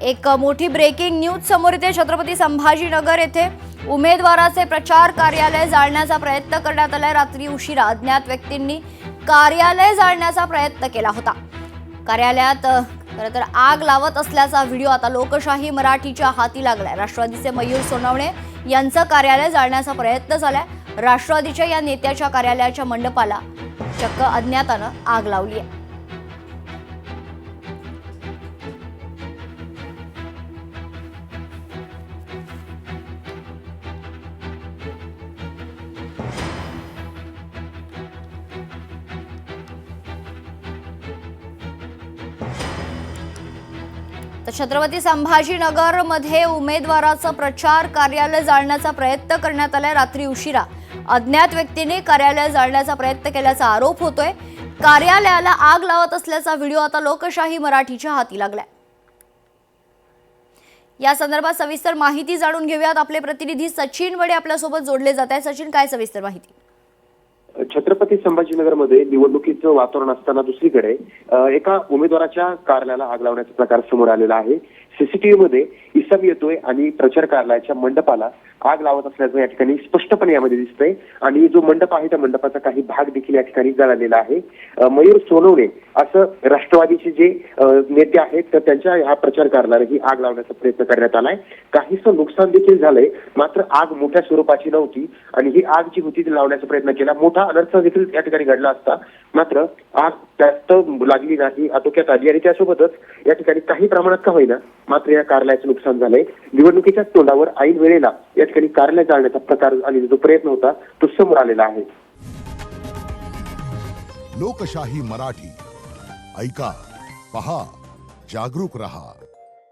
एक मोठी breaking news समोर येते। छत्रपती संभाजीनगर येथे उमेदवाराचे प्रचार कार्यालय जाळण्याचा प्रयत्न करण्यात आलाय। रात्री उशिरा अज्ञात व्यक्तींनी कार्यालय जाळण्याचा प्रयत्न केला होता। कार्यालयात खरं तर आग लावत असल्याचा व्हिडिओ आता लोकशाही मराठीच्या हाती लागलाय। राष्ट्रवादीचे मयूर सोनवणे यांचं कार्यालय जाळण्याचा प्रयत्न झालाय। राष्ट्रवादीच्या या नेत्याच्या कार्यालयाच्या मंडपाला चक्क अज्ञातानं आग लावली आहे। तर छत्रपती संभाजीनगर मध्ये उमेदवाराचं प्रचार कार्यालय जाळण्याचा प्रयत्न करण्यात आलाय। रात्री उशिरा अज्ञात व्यक्तीने कार्यालय जाळण्याचा प्रयत्न केल्याचा आरोप होतोय। कार्यालयाला आग लावत असल्याचा व्हिडिओ आता लोकशाही मराठीच्या हाती लागलाय। या संदर्भात सविस्तर माहिती जाणून घेऊयात। आपले प्रतिनिधी सचिन वडे आपल्या सोबत जोडले जात आहेत। सचिन, काय सविस्तर माहिती? छत्रपती संभाजीनगरमध्ये निवडणुकीचं वातावरण असताना दुसरीकडे एका उमेदवाराच्या कार्यालयाला आग लावण्याचा प्रकार समोर आलेला आहे। सीसीटीव्ही मध्ये इसम येतोय आणि प्रचार कार्यालयाच्या मंडपाला आग लावत असल्याचं या ठिकाणी स्पष्टपणे यामध्ये दिसतंय आणि जो मंडप आहे त्या मंडपाचा काही भाग देखील या ठिकाणी जळालेला आहे। मयूर सोनवणे असं राष्ट्रवादीचे जे नेते आहेत तर त्यांच्या ह्या प्रचार कार्यालयाला ही आग लावण्याचा प्रयत्न करण्यात आलाय। काहीसं नुकसान देखील झालंय, मात्र आग मोठ्या स्वरूपाची नव्हती आणि ही आग जी होती ती लावण्याचा प्रयत्न केला। मोठा अनर्थ देखील या ठिकाणी घडला असता, मात्र आग जास्त लागली नाही, आटोक्यात आली आणि त्यासोबतच या ठिकाणी काही प्रमाणात का होईना मात्र या कार्यालयाचं नुकसान झालंय। निवडणुकीच्या तोंडावर ऐन वेळेला या ठिकाणी कार्यालय जाळण्याचा प्रकार आणि जो प्रयत्न होता तो समोर आलेला आहे। लोकशाही मराठी ऐका, पहा, जागरूक रहा।